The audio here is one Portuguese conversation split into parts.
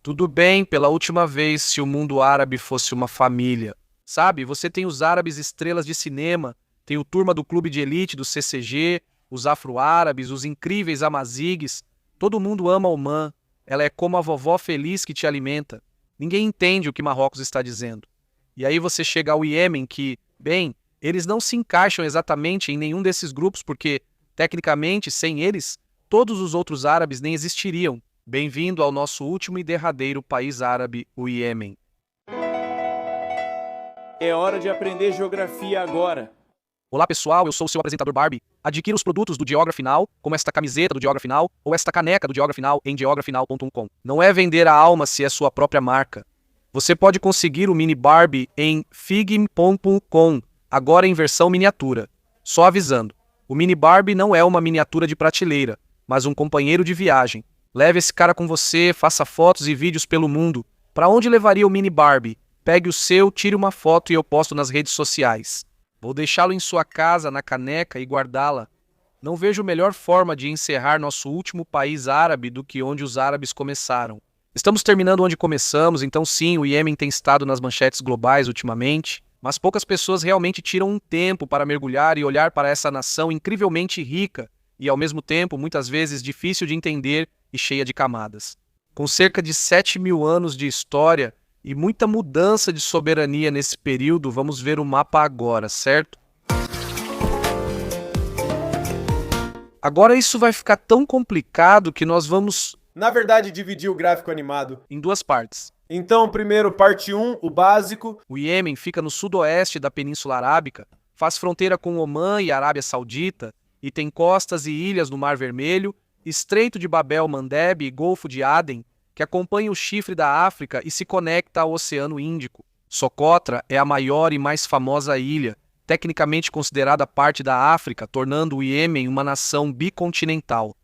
Tudo bem, pela última vez, se o mundo árabe fosse uma família. Sabe, você tem os árabes estrelas de cinema, tem o turma do clube de elite do CCG, os afro-árabes, os incríveis amazigues. Todo mundo ama Oman. Ela é como a vovó feliz que te alimenta. Ninguém entende o que Marrocos está dizendo. E aí você chega ao Iêmen que, bem, eles não se encaixam exatamente em nenhum desses grupos porque, tecnicamente, sem eles, todos os outros árabes nem existiriam. Bem-vindo ao nosso último e derradeiro país árabe, o Iêmen. É hora de aprender geografia agora. Olá pessoal, eu sou o seu apresentador Barbie. Adquira os produtos do Geography Now, como esta camiseta do Geography Now ou esta caneca do Geography Now em geographynow.com. Não é vender a alma se é sua própria marca. Você pode conseguir o mini Barbie em figm.com, agora em versão miniatura. Só avisando, o mini Barbie não é uma miniatura de prateleira, mas um companheiro de viagem. Leve esse cara com você, faça fotos e vídeos pelo mundo. Para onde levaria o mini Barbie? Pegue o seu, tire uma foto e eu posto nas redes sociais. Vou deixá-lo em sua casa, na caneca, e guardá-la. Não vejo melhor forma de encerrar nosso último país árabe do que onde os árabes começaram. Estamos terminando onde começamos, então sim, o Iêmen tem estado nas manchetes globais ultimamente, mas poucas pessoas realmente tiram um tempo para mergulhar e olhar para essa nação incrivelmente rica e, ao mesmo tempo, muitas vezes difícil de entender e cheia de camadas. Com cerca de 7.000 anos de história, e muita mudança de soberania nesse período, vamos ver o mapa agora, certo? Agora isso vai ficar tão complicado que nós vamos Na verdade, dividir o gráfico animado. em duas partes. Então, primeiro, parte 1, o básico. O Iêmen fica no sudoeste da Península Arábica, faz fronteira com Omã e Arábia Saudita, e tem costas e ilhas no Mar Vermelho, Estreito de Babel-Mandeb e Golfo de Aden, que acompanha o chifre da África e se conecta ao Oceano Índico. Socotra é a maior e mais famosa ilha, tecnicamente considerada parte da África, tornando o Iêmen uma nação bicontinental.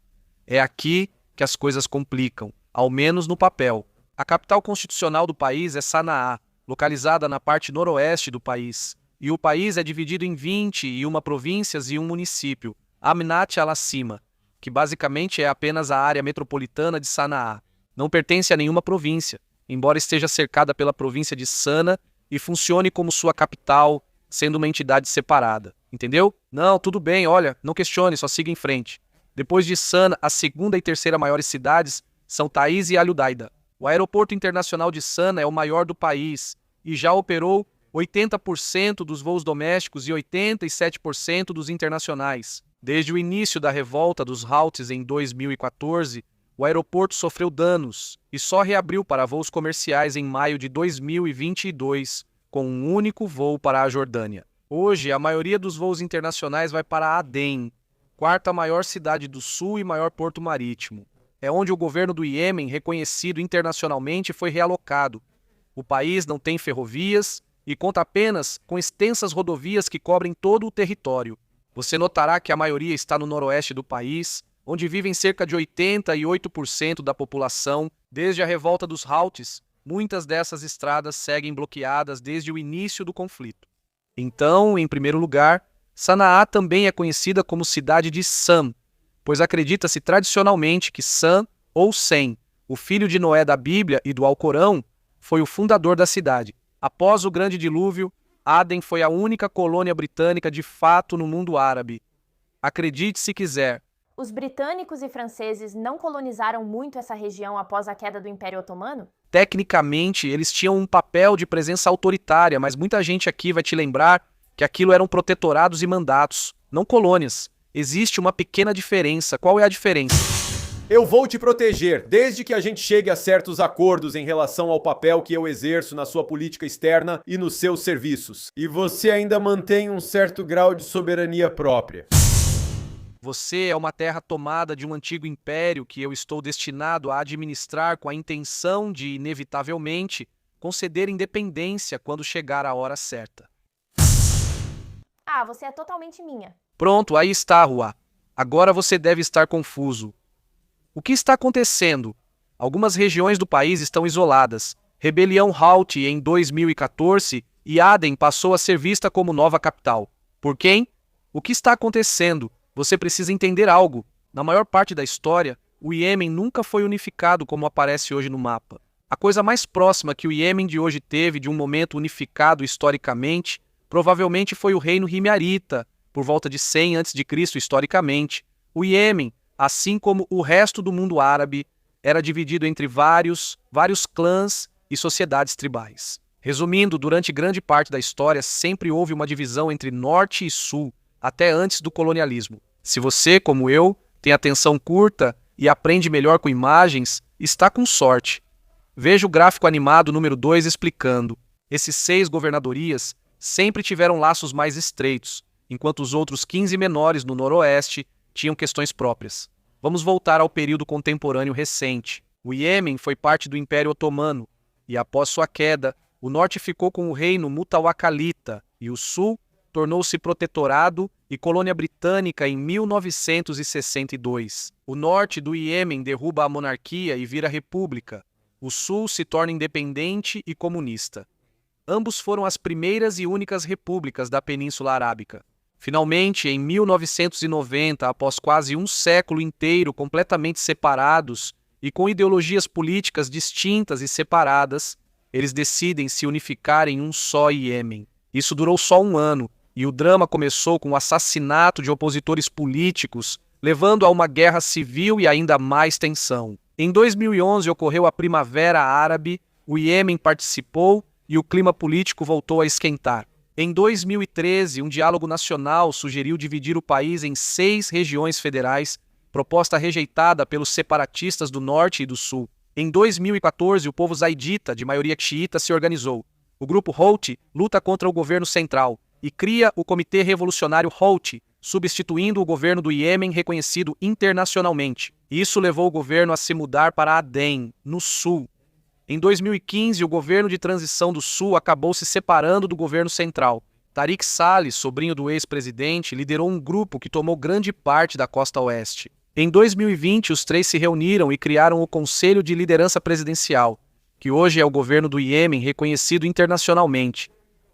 É aqui que as coisas complicam, ao menos no papel. A capital constitucional do país é Sanaá, localizada na parte noroeste do país, e o país é dividido em 21 províncias e um município, Amnat al-Sima, que basicamente é apenas a área metropolitana de Sanaá. Não pertence a nenhuma província, embora esteja cercada pela província de Sana e funcione como sua capital, sendo uma entidade separada. Entendeu? Não, tudo bem, olha, não questione, só siga em frente. Depois de Sana, a segunda e terceira maiores cidades são Taiz e Al-Udaida. O aeroporto internacional de Sana é o maior do país e já operou 80% dos voos domésticos e 87% dos internacionais. Desde o início da revolta dos Houthis em 2014, o aeroporto sofreu danos e só reabriu para voos comerciais em maio de 2022, com um único voo para a Jordânia. Hoje, a maioria dos voos internacionais vai para Aden, quarta maior cidade do sul e maior porto marítimo. É onde o governo do Iêmen, reconhecido internacionalmente, foi realocado. O país não tem ferrovias e conta apenas com extensas rodovias que cobrem todo o território. Você notará que a maioria está no noroeste do país, onde vivem cerca de 88% da população. Desde a revolta dos Houthis, muitas dessas estradas seguem bloqueadas desde o início do conflito. Então, em primeiro lugar, Sanaá também é conhecida como cidade de Sam, pois acredita-se tradicionalmente que Sam, ou Sem, o filho de Noé da Bíblia e do Alcorão, foi o fundador da cidade. Após o grande dilúvio, Aden foi a única colônia britânica de fato no mundo árabe. Acredite se quiser, Os britânicos e franceses não colonizaram muito essa região após a queda do Império Otomano? tecnicamente, eles tinham um papel de presença autoritária, mas muita gente aqui vai te lembrar que aquilo eram protetorados e mandatos, não colônias. Existe uma pequena diferença. Qual é a diferença? Eu vou te proteger, desde que a gente chegue a certos acordos em relação ao papel que eu exerço na sua política externa e nos seus serviços. E você ainda mantém um certo grau de soberania própria. Você é uma terra tomada de um antigo império que eu estou destinado a administrar com a intenção de, inevitavelmente, conceder independência quando chegar a hora certa. Ah, você é totalmente minha. Pronto, aí está, Rua. Agora você deve estar confuso. O que está acontecendo? Algumas regiões do país estão isoladas. Rebelião Houthi em 2014 e Aden passou a ser vista como nova capital. Por quem? O que está acontecendo? Você precisa entender algo. Na maior parte da história, o Iêmen nunca foi unificado como aparece hoje no mapa. A coisa mais próxima que o Iêmen de hoje teve de um momento unificado historicamente provavelmente foi o reino himyarita, por volta de 100 a.C. historicamente. O Iêmen, assim como o resto do mundo árabe, era dividido entre vários clãs e sociedades tribais. Resumindo, durante grande parte da história sempre houve uma divisão entre norte e sul, até antes do colonialismo. Se você, como eu, tem atenção curta e aprende melhor com imagens, está com sorte. Veja o gráfico animado número 2 explicando. Esses 6 governadorias sempre tiveram laços mais estreitos, enquanto os outros 15 menores no noroeste tinham questões próprias. Vamos voltar ao período contemporâneo recente. O Iêmen foi parte do Império Otomano, e após sua queda, o norte ficou com o reino Mutawakkalita e o sul tornou-se protetorado e colônia britânica em 1962. O norte do Iêmen derruba a monarquia e vira república. O sul se torna independente e comunista. Ambos foram as primeiras e únicas repúblicas da Península Arábica. Finalmente, em 1990, após quase um século inteiro completamente separados e com ideologias políticas distintas e separadas, eles decidem se unificar em um só Iêmen. Isso durou só um ano, e o drama começou com o assassinato de opositores políticos, levando a uma guerra civil e ainda mais tensão. Em 2011 ocorreu a Primavera Árabe, o Iêmen participou e o clima político voltou a esquentar. Em 2013, um diálogo nacional sugeriu dividir o país em 6 regiões federais, proposta rejeitada pelos separatistas do norte e do sul. Em 2014, o povo zaidita, de maioria xiita, se organizou. O grupo Houthi luta contra o governo central e cria o Comitê Revolucionário Houthi, substituindo o governo do Iêmen reconhecido internacionalmente. Isso levou o governo a se mudar para Aden, no sul. Em 2015, o governo de transição do sul acabou se separando do governo central. Tariq Saleh, sobrinho do ex-presidente, liderou um grupo que tomou grande parte da costa oeste. Em 2020, os 3 se reuniram e criaram o Conselho de Liderança Presidencial, que hoje é o governo do Iêmen reconhecido internacionalmente.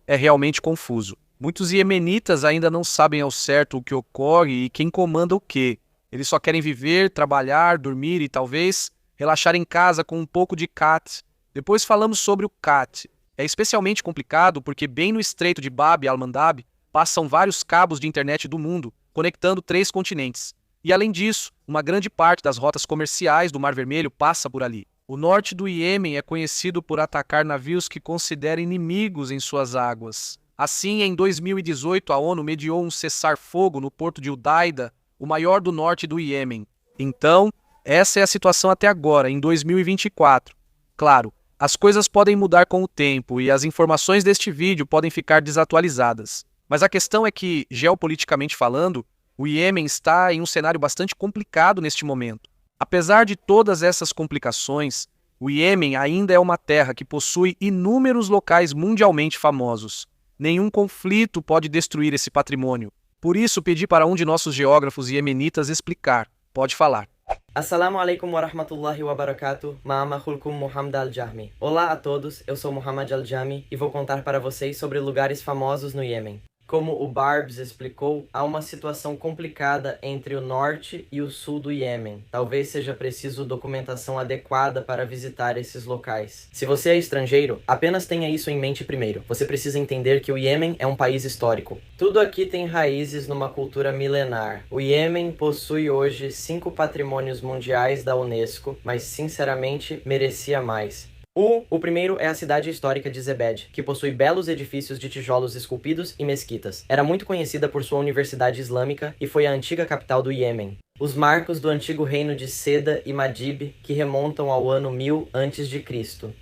É realmente confuso. Muitos iemenitas ainda não sabem ao certo o que ocorre e quem comanda o quê. Eles só querem viver, trabalhar, dormir e talvez relaxar em casa com um pouco de cat. Depois falamos sobre o cat. É especialmente complicado porque bem no estreito de Bab al-Mandab passam vários cabos de internet do mundo, conectando 3 continentes. E além disso, uma grande parte das rotas comerciais do Mar Vermelho passa por ali. O norte do Iêmen é conhecido por atacar navios que considera inimigos em suas águas. Assim, em 2018, a ONU mediou um cessar-fogo no porto de Udaida, o maior do norte do Iêmen. Então, essa é a situação até agora, em 2024. Claro, as coisas podem mudar com o tempo e as informações deste vídeo podem ficar desatualizadas. Mas a questão é que, geopoliticamente falando, o Iêmen está em um cenário bastante complicado neste momento. Apesar de todas essas complicações, o Iêmen ainda é uma terra que possui inúmeros locais mundialmente famosos. Nenhum conflito pode destruir esse patrimônio. Por isso, pedi para um de nossos geógrafos iemenitas explicar. Pode falar. Assalamu alaikum wa rahmatullahi wa barakatuh, ma'amakhulkum Muhammad al-Jahmi. Olá a todos, eu sou Muhammad al-Jahmi e vou contar para vocês sobre lugares famosos no Iêmen. Como o Barbs explicou, há uma situação complicada entre o norte e o sul do Iêmen. Talvez seja preciso documentação adequada para visitar esses locais. Se você é estrangeiro, apenas tenha isso em mente primeiro. Você precisa entender que o Iêmen é um país histórico. Tudo aqui tem raízes numa cultura milenar. O Iêmen possui hoje 5 patrimônios mundiais da Unesco, mas sinceramente merecia mais. O primeiro é a cidade histórica de Zebed, que possui belos edifícios de tijolos esculpidos e mesquitas. Era muito conhecida por sua universidade islâmica e foi a antiga capital do Iêmen. Os marcos do antigo reino de Seda e Madib, que remontam ao ano 1000 a.C.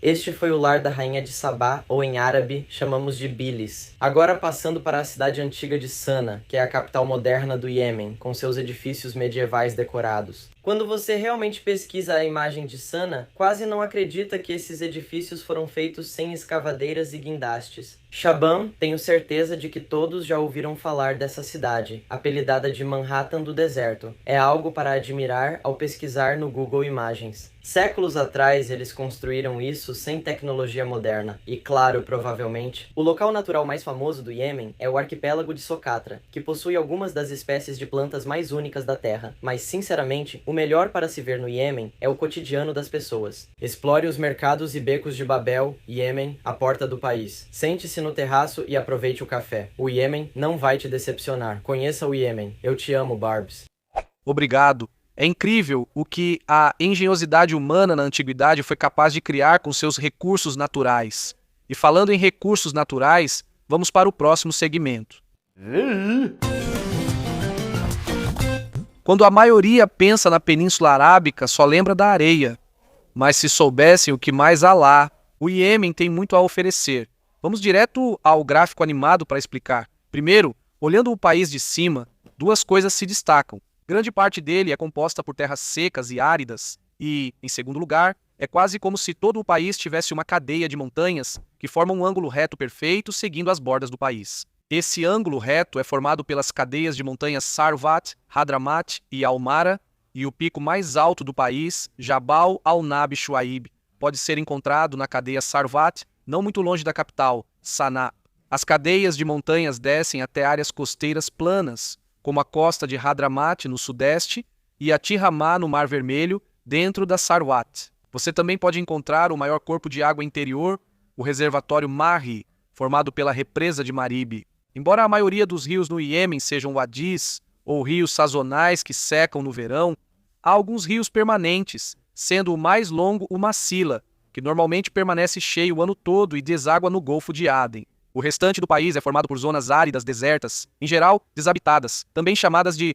Este foi o lar da rainha de Sabá, ou em árabe, chamamos de Bilis. Agora passando para a cidade antiga de Sana, que é a capital moderna do Iêmen, com seus edifícios medievais decorados. Quando você realmente pesquisa a imagem de Sana, quase não acredita que esses edifícios foram feitos sem escavadeiras e guindastes. Shaban, tenho certeza de que todos já ouviram falar dessa cidade, apelidada de Manhattan do deserto. É algo para admirar ao pesquisar no Google Imagens. Séculos atrás, eles construíram isso sem tecnologia moderna. E claro, provavelmente, o local natural mais famoso do Iêmen é o arquipélago de Socotra, que possui algumas das espécies de plantas mais únicas da Terra. Mas, sinceramente, o melhor para se ver no Iêmen é o cotidiano das pessoas. Explore os mercados e becos de Babel, Iêmen, a porta do país. Sente-se no terraço e aproveite o café. O Iêmen não vai te decepcionar. Conheça o Iêmen. Eu te amo, Barbs. Obrigado. É incrível o que a engenhosidade humana na antiguidade foi capaz de criar com seus recursos naturais. E falando em recursos naturais, vamos para o próximo segmento. Quando a maioria pensa na Península Arábica, só lembra da areia. Mas se soubessem o que mais há lá, o Iêmen tem muito a oferecer. Vamos direto ao gráfico animado para explicar. Primeiro, olhando o país de cima, duas coisas se destacam. Grande parte dele é composta por terras secas e áridas e, em segundo lugar, é quase como se todo o país tivesse uma cadeia de montanhas que formam um ângulo reto perfeito seguindo as bordas do país. Esse ângulo reto é formado pelas cadeias de montanhas Sarwat, Hadramat e Al-Mara, e o pico mais alto do país, Jabal al-Nabi Shuaib, pode ser encontrado na cadeia Sarwat, não muito longe da capital, Sanaa. As cadeias de montanhas descem até áreas costeiras planas, como a costa de Hadramat no sudeste e a Tihamah no Mar Vermelho, dentro da Sarwat. Você também pode encontrar o maior corpo de água interior, o reservatório Marri, formado pela represa de Marib. Embora a maioria dos rios no Iêmen sejam wadis, ou rios sazonais que secam no verão, há alguns rios permanentes, sendo o mais longo o Massila, que normalmente permanece cheio o ano todo e deságua no Golfo de Aden. O restante do país é formado por zonas áridas desertas, em geral desabitadas, também chamadas de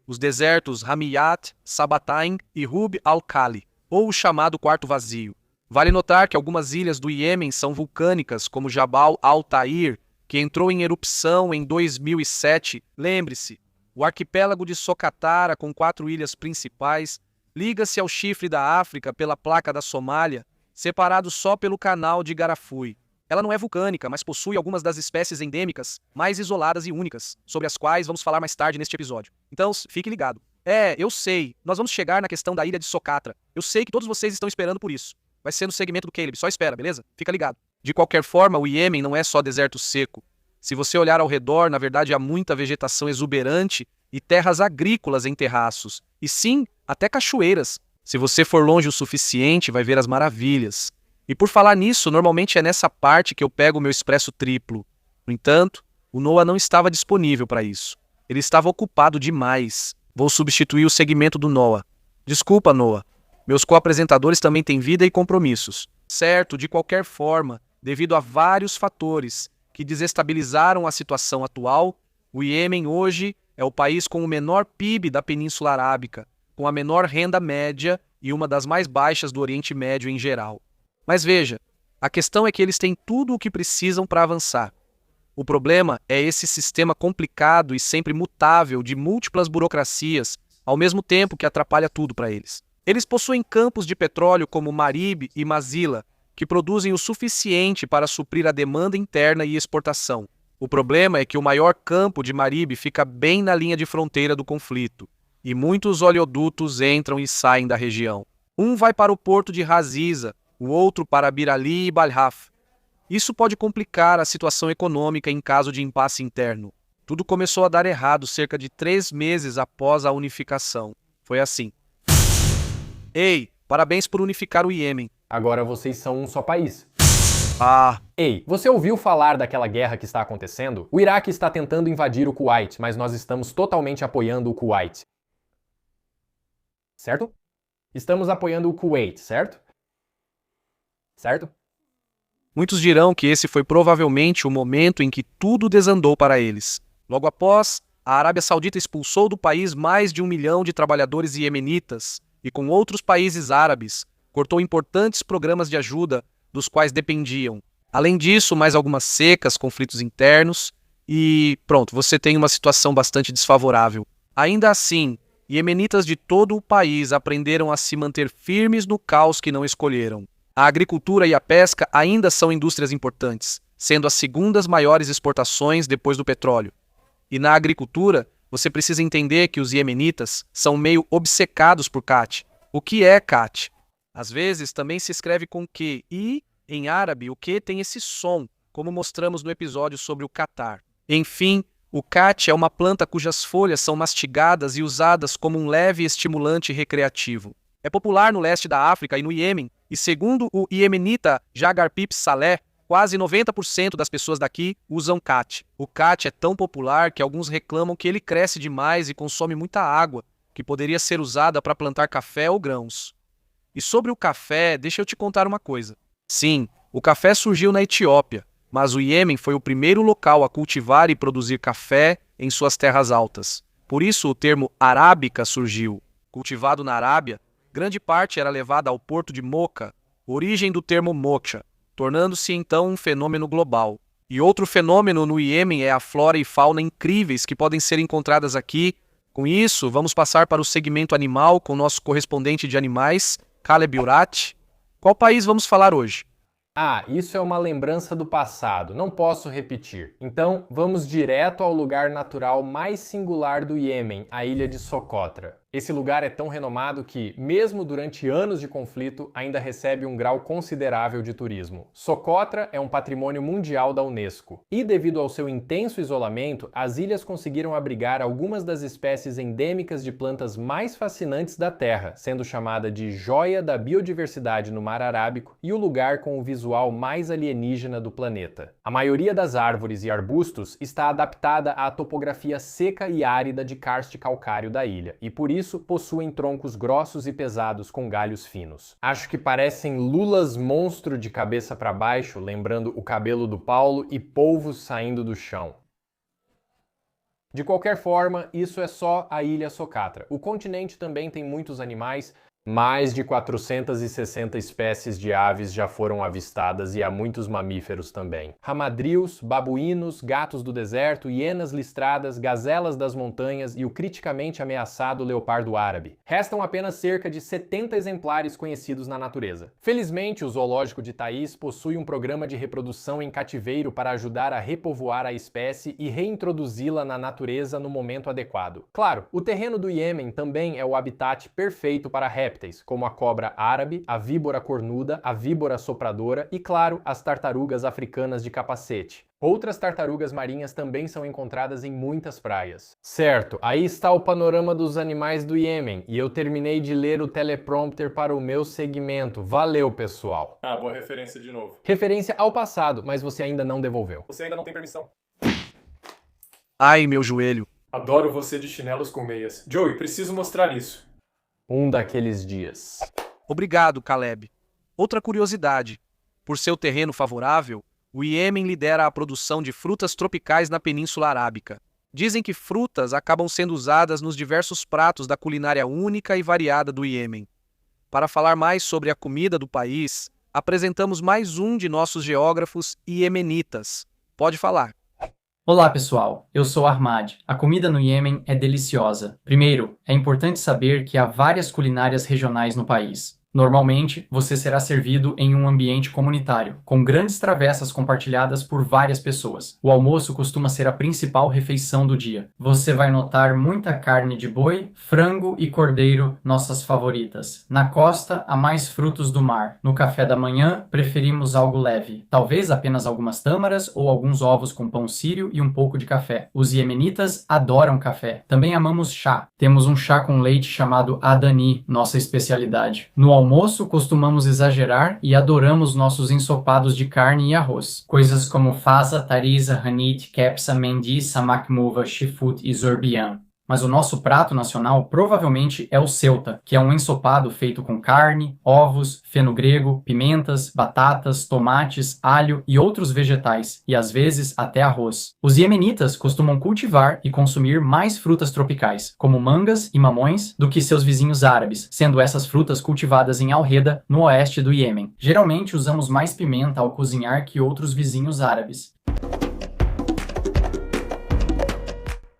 os desertos Hamiyat, Sabatain e Rub al-Khali, ou o chamado Quarto Vazio. Vale notar que algumas ilhas do Iêmen são vulcânicas, como Jabal al-Ta'ir, que entrou em erupção em 2007. Lembre-se, o arquipélago de Socotra, com 4 ilhas principais, liga-se ao chifre da África pela placa da Somália, separado só pelo canal de Garafui. Ela não é vulcânica, mas possui algumas das espécies endêmicas mais isoladas e únicas, sobre as quais vamos falar mais tarde neste episódio. Então, fique ligado. Eu sei, nós vamos chegar na questão da ilha de Socotra. Eu sei que todos vocês estão esperando por isso. Vai ser no segmento do Caleb, só espera, beleza? Fica ligado. De qualquer forma, o Iêmen não é só deserto seco. Se você olhar ao redor, na verdade há muita vegetação exuberante e terras agrícolas em terraços. E sim, até cachoeiras. Se você for longe o suficiente, vai ver as maravilhas. E por falar nisso, normalmente é nessa parte que eu pego o meu expresso triplo. No entanto, o Noah não estava disponível para isso. Ele estava ocupado demais. Vou substituir o segmento do Noah. Desculpa, Noah. Meus co-apresentadores também têm vida e compromissos. Certo, de qualquer forma, devido a vários fatores que desestabilizaram a situação atual, o Iêmen hoje é o país com o menor PIB da Península Arábica, com a menor renda média e uma das mais baixas do Oriente Médio em geral. Mas veja, a questão é que eles têm tudo o que precisam para avançar. O problema é esse sistema complicado e sempre mutável de múltiplas burocracias, ao mesmo tempo que atrapalha tudo para eles. Eles possuem campos de petróleo como Marib e Masila, que produzem o suficiente para suprir a demanda interna e exportação. O problema é que o maior campo de Marib fica bem na linha de fronteira do conflito, e muitos oleodutos entram e saem da região. Um vai para o porto de Haziza, o outro para Bir Ali e Balhaf. Isso pode complicar a situação econômica em caso de impasse interno. Tudo começou a dar errado cerca de 3 meses após a unificação. Foi assim. Ei, parabéns por unificar o Iêmen. Agora vocês são um só país. Ei, você ouviu falar daquela guerra que está acontecendo? O Iraque está tentando invadir o Kuwait, mas nós estamos totalmente apoiando o Kuwait. Certo? Estamos apoiando o Kuwait, certo? Certo? Muitos dirão que esse foi provavelmente o momento em que tudo desandou para eles. Logo após, a Arábia Saudita expulsou do país mais de 1 milhão de trabalhadores iemenitas e, com outros países árabes, cortou importantes programas de ajuda dos quais dependiam. Além disso, mais algumas secas, conflitos internos e, pronto, você tem uma situação bastante desfavorável. Ainda assim, iemenitas de todo o país aprenderam a se manter firmes no caos que não escolheram. A agricultura e a pesca ainda são indústrias importantes, sendo as segundas maiores exportações depois do petróleo. E na agricultura, você precisa entender que os iemenitas são meio obcecados por khat. O que é khat? Às vezes também se escreve com Q e, em árabe, o Q tem esse som, como mostramos no episódio sobre o Catar. Enfim, o khat é uma planta cujas folhas são mastigadas e usadas como um leve estimulante recreativo. É popular no leste da África e no Iêmen, e segundo o iemenita Jagar Pips Saleh, quase 90% das pessoas daqui usam khat. O khat é tão popular que alguns reclamam que ele cresce demais e consome muita água, que poderia ser usada para plantar café ou grãos. E sobre o café, deixa eu te contar uma coisa. Sim, o café surgiu na Etiópia, mas o Iêmen foi o primeiro local a cultivar e produzir café em suas terras altas. Por isso o termo arábica surgiu. Cultivado na Arábia, grande parte era levada ao porto de Mocha, origem do termo moksha, tornando-se então um fenômeno global. E outro fenômeno no Iêmen é a flora e fauna incríveis que podem ser encontradas aqui. Com isso, vamos passar para o segmento animal com nosso correspondente de animais, Caleb Urat. Qual país vamos falar hoje? Ah, isso é uma lembrança do passado, não posso repetir. Então, vamos direto ao lugar natural mais singular do Iêmen, a ilha de Socotra. Esse lugar é tão renomado que, mesmo durante anos de conflito, ainda recebe um grau considerável de turismo. Socotra é um patrimônio mundial da Unesco. E devido ao seu intenso isolamento, as ilhas conseguiram abrigar algumas das espécies endêmicas de plantas mais fascinantes da Terra, sendo chamada de joia da biodiversidade no Mar Arábico e o lugar com o visual mais alienígena do planeta. A maioria das árvores e arbustos está adaptada à topografia seca e árida de karst calcário da ilha, e por isso possuem troncos grossos e pesados com galhos finos. Acho que parecem lulas monstro de cabeça para baixo, lembrando o cabelo do Paulo e polvos saindo do chão. De qualquer forma, isso é só a ilha Socotra. O continente também tem muitos animais. Mais de 460 espécies de aves já foram avistadas e há muitos mamíferos também. Ramadrios, babuínos, gatos do deserto, hienas listradas, gazelas das montanhas e o criticamente ameaçado leopardo árabe. Restam apenas cerca de 70 exemplares conhecidos na natureza. Felizmente, o zoológico de Thaís possui um programa de reprodução em cativeiro para ajudar a repovoar a espécie e reintroduzi-la na natureza no momento adequado. Claro, o terreno do Iêmen também é o habitat perfeito para répteis, como a cobra árabe, a víbora cornuda, a víbora sopradora e, claro, as tartarugas africanas de capacete. Outras tartarugas marinhas também são encontradas em muitas praias. Certo, aí está o panorama dos animais do Iêmen e eu terminei de ler o teleprompter para o meu segmento. Valeu, pessoal! Ah, boa referência de novo. Referência ao passado, mas você ainda não devolveu. Você ainda não tem permissão. Ai, meu joelho. Adoro você de chinelos com meias. Joey, preciso mostrar isso. Um daqueles dias. Obrigado, Caleb. Outra curiosidade. Por seu terreno favorável, o Iêmen lidera a produção de frutas tropicais na Península Arábica. Dizem que frutas acabam sendo usadas nos diversos pratos da culinária única e variada do Iêmen. Para falar mais sobre a comida do país, apresentamos mais um de nossos geógrafos iemenitas. Pode falar. Olá pessoal, eu sou Ahmad. A comida no Iêmen é deliciosa. Primeiro, é importante saber que há várias culinárias regionais no país. Normalmente, você será servido em um ambiente comunitário, com grandes travessas compartilhadas por várias pessoas. O almoço costuma ser a principal refeição do dia. Você vai notar muita carne de boi, frango e cordeiro, nossas favoritas. Na costa, há mais frutos do mar. No café da manhã, preferimos algo leve. Talvez apenas algumas tâmaras ou alguns ovos com pão sírio e um pouco de café. Os iemenitas adoram café. Também amamos chá. Temos um chá com leite chamado Adani, nossa especialidade. No almoço, costumamos exagerar e adoramos nossos ensopados de carne e arroz. Coisas como fasa, tariza, hanit, kepsa, mendi, samak muva, shifut e zorbian. Mas o nosso prato nacional provavelmente é o ceuta, que é um ensopado feito com carne, ovos, feno grego, pimentas, batatas, tomates, alho e outros vegetais, e às vezes até arroz. Os iemenitas costumam cultivar e consumir mais frutas tropicais, como mangas e mamões, do que seus vizinhos árabes, sendo essas frutas cultivadas em Al-Reda, no oeste do Iêmen. Geralmente usamos mais pimenta ao cozinhar que outros vizinhos árabes.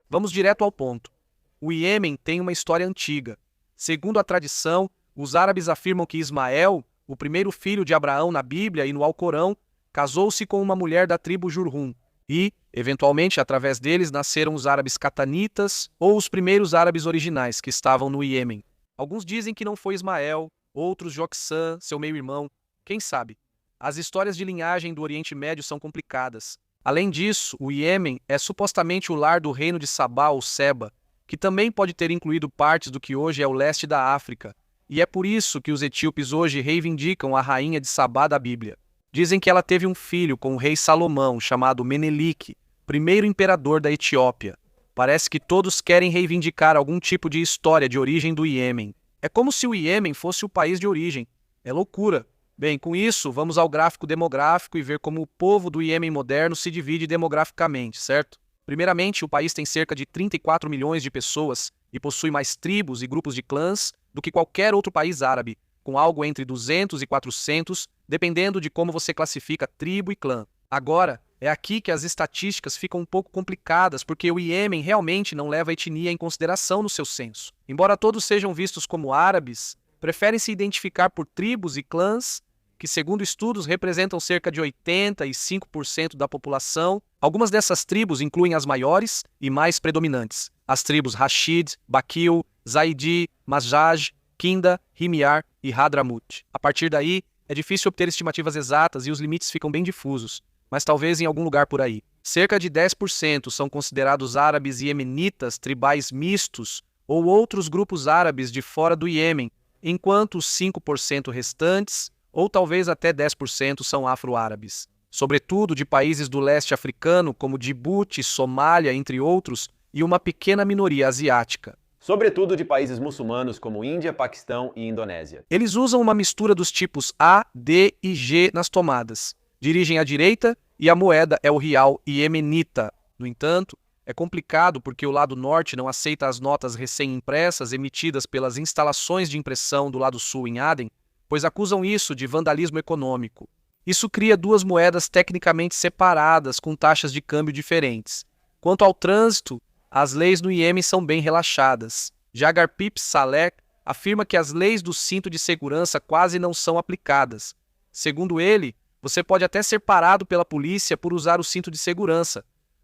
Vamos direto ao ponto. O Iêmen tem uma história antiga. Segundo a tradição, os árabes afirmam que Ismael, o primeiro filho de Abraão na Bíblia e no Alcorão, casou-se com uma mulher da tribo Jurhum e, eventualmente, através deles nasceram os árabes catanitas ou os primeiros árabes originais que estavam no Iêmen. Alguns dizem que não foi Ismael, outros Joxã, seu meio-irmão, quem sabe? As histórias de linhagem do Oriente Médio são complicadas. Além disso, o Iêmen é supostamente o lar do reino de Sabá ou Seba, que também pode ter incluído partes do que hoje é o leste da África, e é por isso que os etíopes hoje reivindicam a rainha de Sabá da Bíblia. Dizem que ela teve um filho com o rei Salomão, chamado Menelik, primeiro imperador da Etiópia. Parece que todos querem reivindicar algum tipo de história de origem do Iêmen. É como se o Iêmen fosse o país de origem. É loucura. Bem, com isso, vamos ao gráfico demográfico e ver como o povo do Iêmen moderno se divide demograficamente, certo? Primeiramente, o país tem cerca de 34 milhões de pessoas e possui mais tribos e grupos de clãs do que qualquer outro país árabe, com algo entre 200 e 400, dependendo de como você classifica tribo e clã. Agora, é aqui que as estatísticas ficam um pouco complicadas, porque o Iêmen realmente não leva a etnia em consideração no seu censo. Embora todos sejam vistos como árabes, preferem se identificar por tribos e clãs que, segundo estudos, representam cerca de 85% da população. Algumas dessas tribos incluem as maiores e mais predominantes: as tribos Rashid, Bakil, Zaidi, Mazaj, Kinda, Himyar e Hadramut. A partir daí, é difícil obter estimativas exatas e os limites ficam bem difusos, mas talvez em algum lugar por aí. Cerca de 10% são considerados árabes iemenitas, tribais mistos ou outros grupos árabes de fora do Iêmen, enquanto os 5% restantes, ou talvez até 10%, são afro-árabes. Sobretudo de países do leste africano, como Djibouti, Somália, entre outros, e uma pequena minoria asiática. Sobretudo de países muçulmanos como Índia, Paquistão e Indonésia. Eles usam uma mistura dos tipos A, D e G nas tomadas. Dirigem à direita e a moeda é o rial iemenita. No entanto, é complicado porque o lado norte não aceita as notas recém-impressas emitidas pelas instalações de impressão do lado sul em Aden, pois acusam isso de vandalismo econômico. Isso cria duas moedas tecnicamente separadas com taxas de câmbio diferentes. Quanto ao trânsito, as leis no Iêmen são bem relaxadas. Jagar Pip Saleh afirma que as leis do cinto de segurança quase não são aplicadas. Segundo ele, você pode até ser parado pela polícia por usar o cinto de segurança,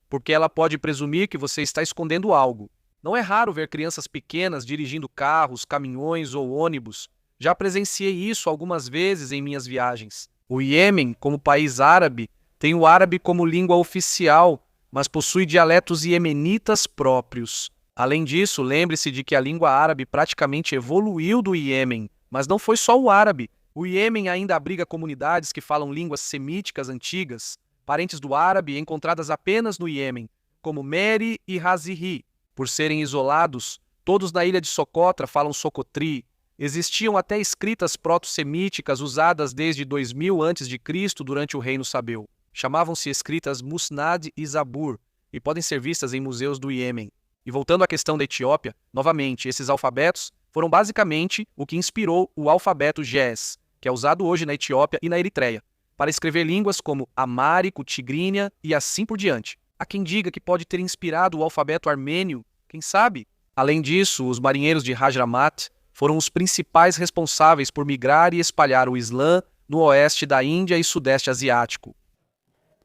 porque ela pode presumir que você está escondendo algo. Não é raro ver crianças pequenas dirigindo carros, caminhões ou ônibus. Já presenciei isso algumas vezes em minhas viagens. O Iêmen, como país árabe, tem o árabe como língua oficial, mas possui dialetos iemenitas próprios. Além disso, lembre-se de que a língua árabe praticamente evoluiu do Iêmen, mas não foi só o árabe. O Iêmen ainda abriga comunidades que falam línguas semíticas antigas, parentes do árabe encontradas apenas no Iêmen, como Meri e Haziri. Por serem isolados, todos na ilha de Socotra falam Socotri. Existiam até escritas proto-semíticas usadas desde 2000 a.C. durante o reino Sabeu. Chamavam-se escritas Musnad e Zabur, e podem ser vistas em museus do Iêmen. E voltando à questão da Etiópia, novamente, esses alfabetos foram basicamente o que inspirou o alfabeto Ge'ez, que é usado hoje na Etiópia e na Eritreia, para escrever línguas como amárico, tigrínia e assim por diante. Há quem diga que pode ter inspirado o alfabeto armênio, quem sabe? Além disso, os marinheiros de Hadramat foram os principais responsáveis por migrar e espalhar o Islã no oeste da Índia e sudeste asiático.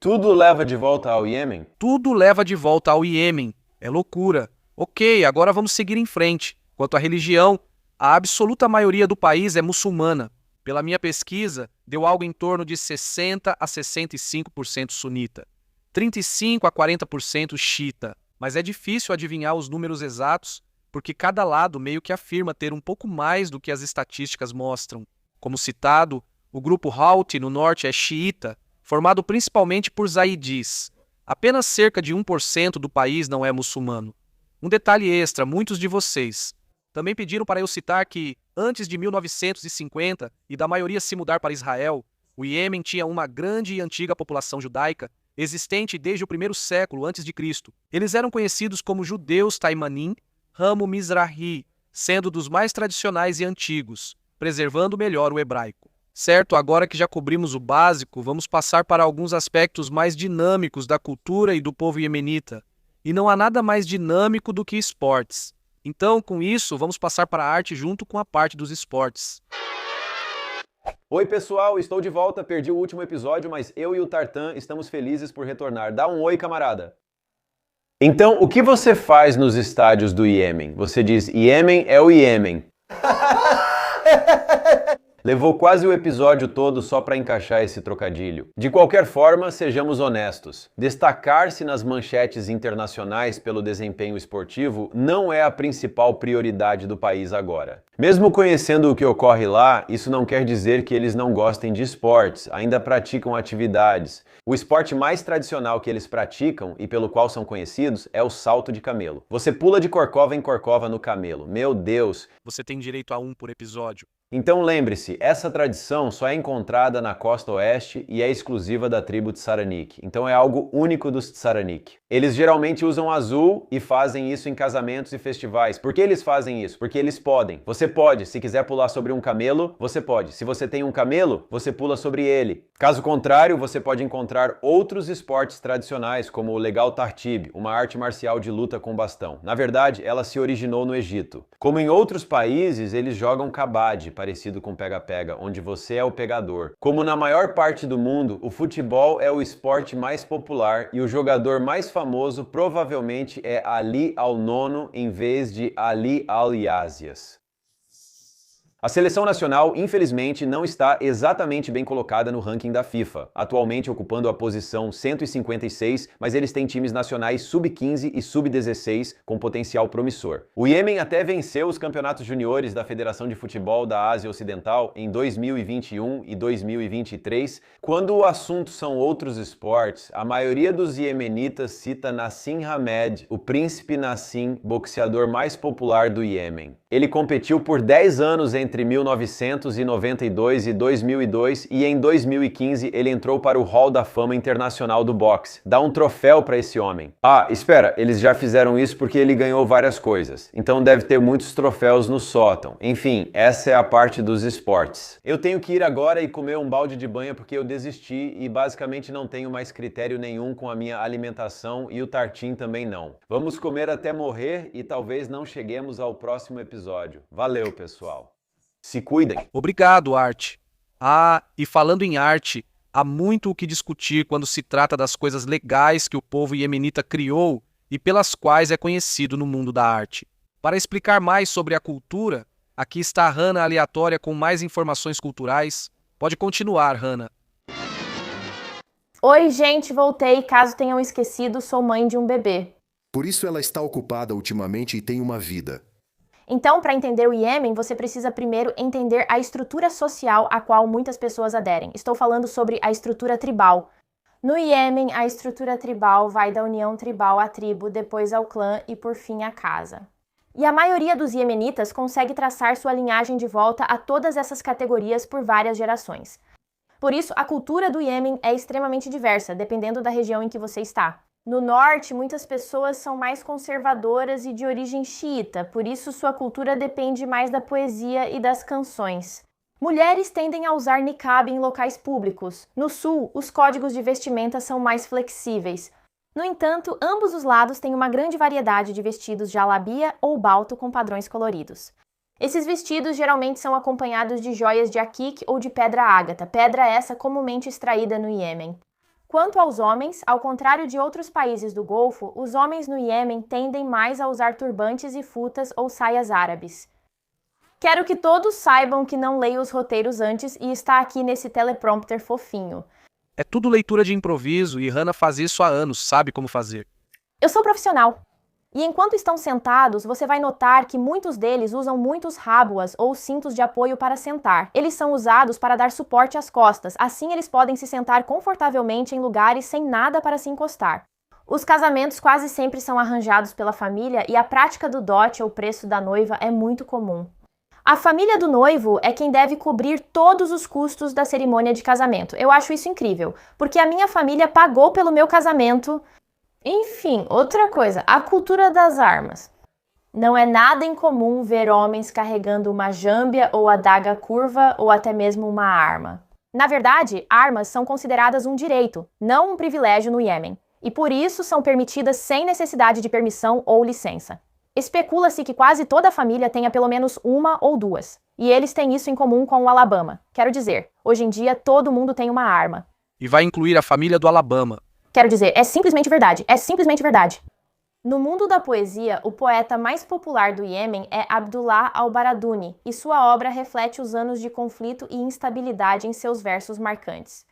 Tudo leva de volta ao Iêmen? Tudo leva de volta ao Iêmen. É loucura. Ok, agora vamos seguir em frente. Quanto à religião, a absoluta maioria do país é muçulmana. Pela minha pesquisa, deu algo em torno de 60 a 65% sunita, 35 a 40% xiita. Mas é difícil adivinhar os números exatos, porque cada lado meio que afirma ter um pouco mais do que as estatísticas mostram. Como citado, o grupo Houthi no norte é xiita, formado principalmente por zaidis. Apenas cerca de 1% do país não é muçulmano. Um detalhe extra, muitos de vocês também pediram para eu citar que, antes de 1950 e da maioria se mudar para Israel, o Iêmen tinha uma grande e antiga população judaica, existente desde o primeiro século a.C. Eles eram conhecidos como judeus Taimanim, ramo Mizrahi, sendo dos mais tradicionais e antigos, preservando melhor o hebraico. Certo, agora que já cobrimos o básico, vamos passar para alguns aspectos mais dinâmicos da cultura e do povo iemenita. E não há nada mais dinâmico do que esportes. Então, com isso, vamos passar para a arte junto com a parte dos esportes. Oi pessoal, estou de volta, perdi o último episódio, mas eu e o Tartan estamos felizes por retornar. Dá um oi, camarada! Então, o que você faz nos estádios do Iêmen? Você diz, Iêmen é o Iêmen. Levou quase o episódio todo só para encaixar esse trocadilho. De qualquer forma, sejamos honestos. Destacar-se nas manchetes internacionais pelo desempenho esportivo não é a principal prioridade do país agora. Mesmo conhecendo o que ocorre lá, isso não quer dizer que eles não gostem de esportes, ainda praticam atividades. O esporte mais tradicional que eles praticam e pelo qual são conhecidos é o salto de camelo. Você pula de corcova em corcova no camelo. Meu Deus! Você tem direito a um por episódio. Então lembre-se, essa tradição só é encontrada na costa oeste e é exclusiva da tribo Tsaranik. Então é algo único dos Tsaranik. Eles geralmente usam azul e fazem isso em casamentos e festivais. Por que eles fazem isso? Porque eles podem. Você pode, se quiser pular sobre um camelo, você pode. Se você tem um camelo, você pula sobre ele. Caso contrário, você pode encontrar outros esportes tradicionais, como o Legal Tartib, uma arte marcial de luta com bastão. Na verdade, ela se originou no Egito. Como em outros países, eles jogam kabaddi, parecido com pega-pega, onde você é o pegador. Como na maior parte do mundo, o futebol é o esporte mais popular e o jogador mais famoso provavelmente é Ali Al-Nono em vez de Ali Al-Yazias. A seleção nacional, infelizmente, não está exatamente bem colocada no ranking da FIFA, atualmente ocupando a posição 156, mas eles têm times nacionais sub-15 e sub-16 com potencial promissor. O Iêmen até venceu os campeonatos juniores da Federação de Futebol da Ásia Ocidental em 2021 e 2023. Quando o assunto são outros esportes, a maioria dos iemenitas cita Nassim Hamed, o príncipe Nassim, boxeador mais popular do Iêmen. Ele competiu por 10 anos entre 1992 e 2002 e em 2015 ele entrou para o Hall da Fama Internacional do Boxe. Dá um troféu para esse homem. Ah, espera, eles já fizeram isso porque ele ganhou várias coisas. Então deve ter muitos troféus no sótão. Enfim, essa é a parte dos esportes. Eu tenho que ir agora e comer um balde de banha porque eu desisti e basicamente não tenho mais critério nenhum com a minha alimentação e o Tartim também não. Vamos comer até morrer e talvez não cheguemos ao próximo episódio. Valeu, pessoal. Se cuidem. Obrigado, Art. Ah, e falando em arte, há muito o que discutir quando se trata das coisas legais que o povo iemenita criou e pelas quais é conhecido no mundo da arte. Para explicar mais sobre a cultura, aqui está a Hannah aleatória com mais informações culturais. Pode continuar, Hannah. Oi, gente, voltei. Caso tenham esquecido, sou mãe de um bebê. Por isso ela está ocupada ultimamente e tem uma vida. Então, para entender o Iêmen, você precisa primeiro entender a estrutura social a qual muitas pessoas aderem. Estou falando sobre a estrutura tribal. No Iêmen, a estrutura tribal vai da união tribal à tribo, depois ao clã e, por fim, à casa. E a maioria dos iemenitas consegue traçar sua linhagem de volta a todas essas categorias por várias gerações. Por isso, a cultura do Iêmen é extremamente diversa, dependendo da região em que você está. No norte, muitas pessoas são mais conservadoras e de origem xiita, por isso sua cultura depende mais da poesia e das canções. Mulheres tendem a usar niqab em locais públicos. No sul, os códigos de vestimenta são mais flexíveis. No entanto, ambos os lados têm uma grande variedade de vestidos jalabia ou balto com padrões coloridos. Esses vestidos geralmente são acompanhados de joias de akik ou de pedra ágata, pedra essa comumente extraída no Iêmen. Quanto aos homens, ao contrário de outros países do Golfo, os homens no Iêmen tendem mais a usar turbantes e futas ou saias árabes. Quero que todos saibam que não leio os roteiros antes e está aqui nesse teleprompter fofinho. É tudo leitura de improviso e Hannah faz isso há anos, sabe como fazer. Eu sou profissional. E enquanto estão sentados, você vai notar que muitos deles usam muitos rábuas ou cintos de apoio para sentar. Eles são usados para dar suporte às costas, assim eles podem se sentar confortavelmente em lugares sem nada para se encostar. Os casamentos quase sempre são arranjados pela família e a prática do dote ou preço da noiva é muito comum. A família do noivo é quem deve cobrir todos os custos da cerimônia de casamento. Eu acho isso incrível, porque a minha família pagou pelo meu casamento. Enfim, outra coisa, a cultura das armas. Não é nada incomum ver homens carregando uma jâmbia ou adaga curva ou até mesmo uma arma. Na verdade, armas são consideradas um direito, não um privilégio no Iêmen, e por isso são permitidas sem necessidade de permissão ou licença. Especula-se que quase toda a família tenha pelo menos uma ou duas, e eles têm isso em comum com o Alabama. Quero dizer, hoje em dia todo mundo tem uma arma. E vai incluir a família do Alabama. Quero dizer, é simplesmente verdade, é simplesmente verdade. No mundo da poesia, o poeta mais popular do Iêmen é Abdullah al-Baraduni, e sua obra reflete os anos de conflito e instabilidade em seus versos marcantes.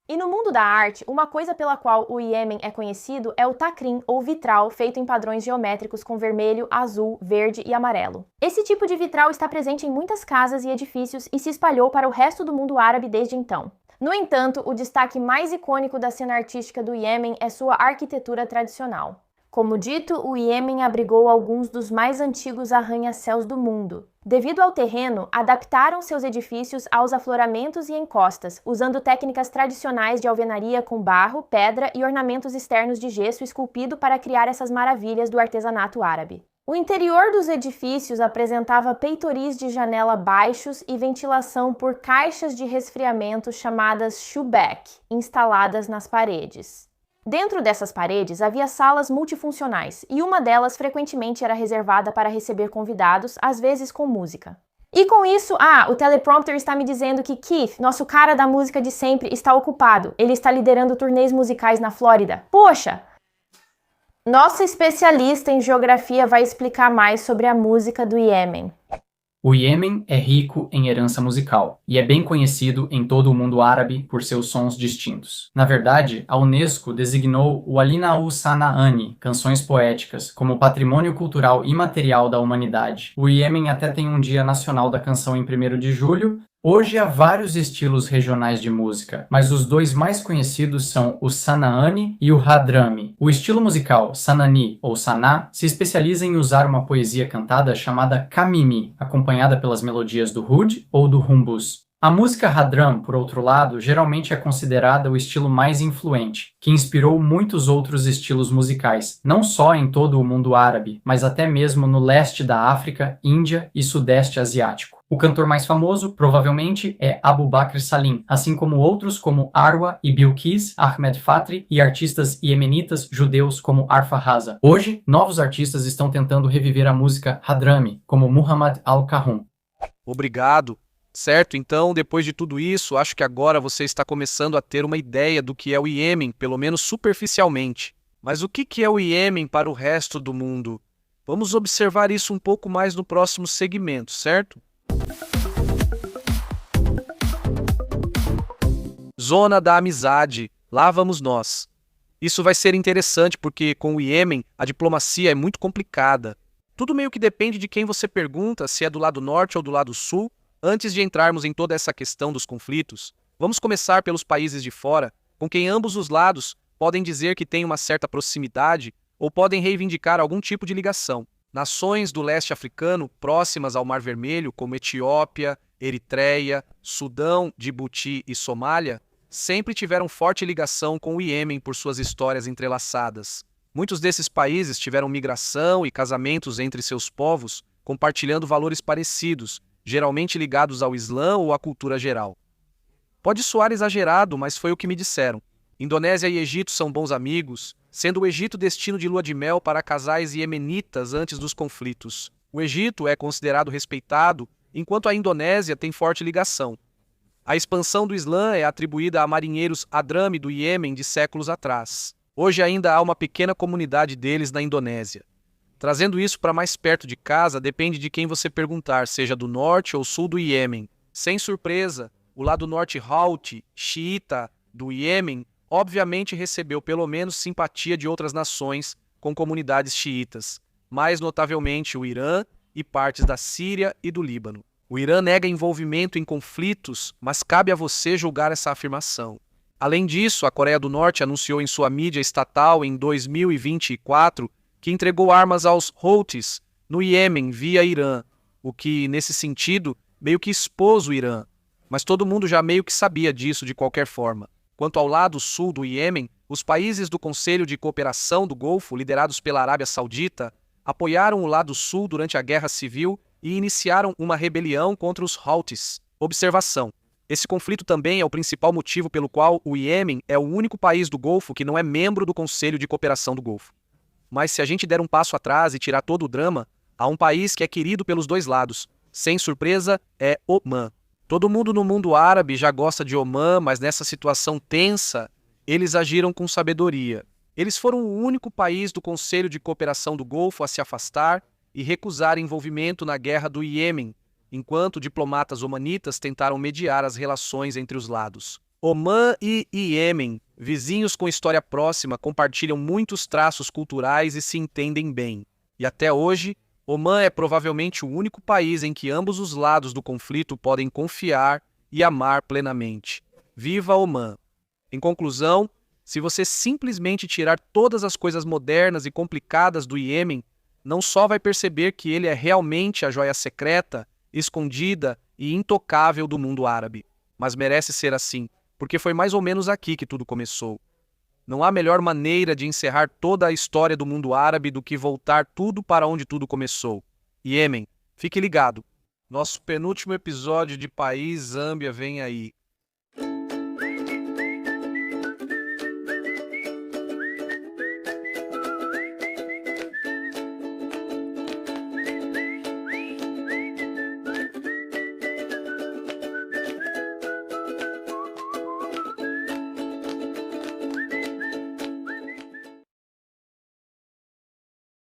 E no mundo da arte, uma coisa pela qual o Iêmen é conhecido é o tacrim, ou vitral, feito em padrões geométricos com vermelho, azul, verde e amarelo. Esse tipo de vitral está presente em muitas casas e edifícios e se espalhou para o resto do mundo árabe desde então. No entanto, o destaque mais icônico da cena artística do Iêmen é sua arquitetura tradicional. Como dito, o Iêmen abrigou alguns dos mais antigos arranha-céus do mundo. Devido ao terreno, adaptaram seus edifícios aos afloramentos e encostas, usando técnicas tradicionais de alvenaria com barro, pedra e ornamentos externos de gesso esculpido para criar essas maravilhas do artesanato árabe. O interior dos edifícios apresentava peitoris de janela baixos e ventilação por caixas de resfriamento chamadas shubak, instaladas nas paredes. Dentro dessas paredes havia salas multifuncionais, e uma delas frequentemente era reservada para receber convidados, às vezes com música. E com isso, o teleprompter está me dizendo que Keith, nosso cara da música de sempre, está ocupado. Ele está liderando turnês musicais na Flórida. Poxa! Nossa especialista em geografia vai explicar mais sobre a música do Iêmen. O Iêmen é rico em herança musical e é bem conhecido em todo o mundo árabe por seus sons distintos. Na verdade, a Unesco designou o Alinaou Sanaani, canções poéticas, como patrimônio cultural imaterial da humanidade. O Iêmen até tem um dia nacional da canção em 1º de julho. Hoje há vários estilos regionais de música, mas os dois mais conhecidos são o Sanaani e o Hadrami. O estilo musical Sanani ou Saná se especializa em usar uma poesia cantada chamada Kamimi, acompanhada pelas melodias do Oud ou do Humbuz. A música Hadram, por outro lado, geralmente é considerada o estilo mais influente, que inspirou muitos outros estilos musicais, não só em todo o mundo árabe, mas até mesmo no leste da África, Índia e Sudeste Asiático. O cantor mais famoso, provavelmente, é Abu Bakr Salim, assim como outros como Arwa e Bilqis, Ahmed Fatri e artistas iemenitas judeus como Arfa Haza. Hoje, novos artistas estão tentando reviver a música Hadrami, como Muhammad Al-Kahun. Obrigado. Certo, então, depois de tudo isso, acho que agora você está começando a ter uma ideia do que é o Iêmen, pelo menos superficialmente. Mas o que é o Iêmen para o resto do mundo? Vamos observar isso um pouco mais no próximo segmento, certo? Zona da amizade. Lá vamos nós. Isso vai ser interessante porque, com o Iêmen, a diplomacia é muito complicada. Tudo meio que depende de quem você pergunta, se é do lado norte ou do lado sul. Antes de entrarmos em toda essa questão dos conflitos, vamos começar pelos países de fora, com quem ambos os lados podem dizer que têm uma certa proximidade ou podem reivindicar algum tipo de ligação. Nações do leste africano próximas ao Mar Vermelho, como Etiópia, Eritreia, Sudão, Djibouti e Somália, sempre tiveram forte ligação com o Iêmen por suas histórias entrelaçadas. Muitos desses países tiveram migração e casamentos entre seus povos, compartilhando valores parecidos, geralmente ligados ao Islã ou à cultura geral. Pode soar exagerado, mas foi o que me disseram. Indonésia e Egito são bons amigos, sendo o Egito destino de lua de mel para casais iemenitas antes dos conflitos. O Egito é considerado respeitado, enquanto a Indonésia tem forte ligação. A expansão do Islã é atribuída a marinheiros Hadrami do Iêmen de séculos atrás. Hoje ainda há uma pequena comunidade deles na Indonésia. Trazendo isso para mais perto de casa, depende de quem você perguntar, seja do norte ou sul do Iêmen. Sem surpresa, o lado norte Houthi, xiita, do Iêmen, obviamente recebeu pelo menos simpatia de outras nações com comunidades xiitas, mais notavelmente o Irã e partes da Síria e do Líbano. O Irã nega envolvimento em conflitos, mas cabe a você julgar essa afirmação. Além disso, a Coreia do Norte anunciou em sua mídia estatal em 2024 que entregou armas aos Houthis no Iêmen via Irã, o que, nesse sentido, meio que expôs o Irã. Mas todo mundo já meio que sabia disso de qualquer forma. Quanto ao lado sul do Iêmen, os países do Conselho de Cooperação do Golfo, liderados pela Arábia Saudita, apoiaram o lado sul durante a Guerra Civil e iniciaram uma rebelião contra os Houthis. Observação: esse conflito também é o principal motivo pelo qual o Iêmen é o único país do Golfo que não é membro do Conselho de Cooperação do Golfo. Mas se a gente der um passo atrás e tirar todo o drama, há um país que é querido pelos dois lados. Sem surpresa, é Omã. Todo mundo no mundo árabe já gosta de Omã, mas nessa situação tensa, eles agiram com sabedoria. Eles foram o único país do Conselho de Cooperação do Golfo a se afastar e recusar envolvimento na guerra do Iêmen, enquanto diplomatas omanitas tentaram mediar as relações entre os lados. Omã e Iêmen, vizinhos com história próxima, compartilham muitos traços culturais e se entendem bem. E até hoje, Omã é provavelmente o único país em que ambos os lados do conflito podem confiar e amar plenamente. Viva Omã! Em conclusão, se você simplesmente tirar todas as coisas modernas e complicadas do Iêmen, não só vai perceber que ele é realmente a joia secreta, escondida e intocável do mundo árabe, mas merece ser assim, porque foi mais ou menos aqui que tudo começou. Não há melhor maneira de encerrar toda a história do mundo árabe do que voltar tudo para onde tudo começou. Iêmen, fique ligado. Nosso penúltimo episódio de País Zâmbia vem aí.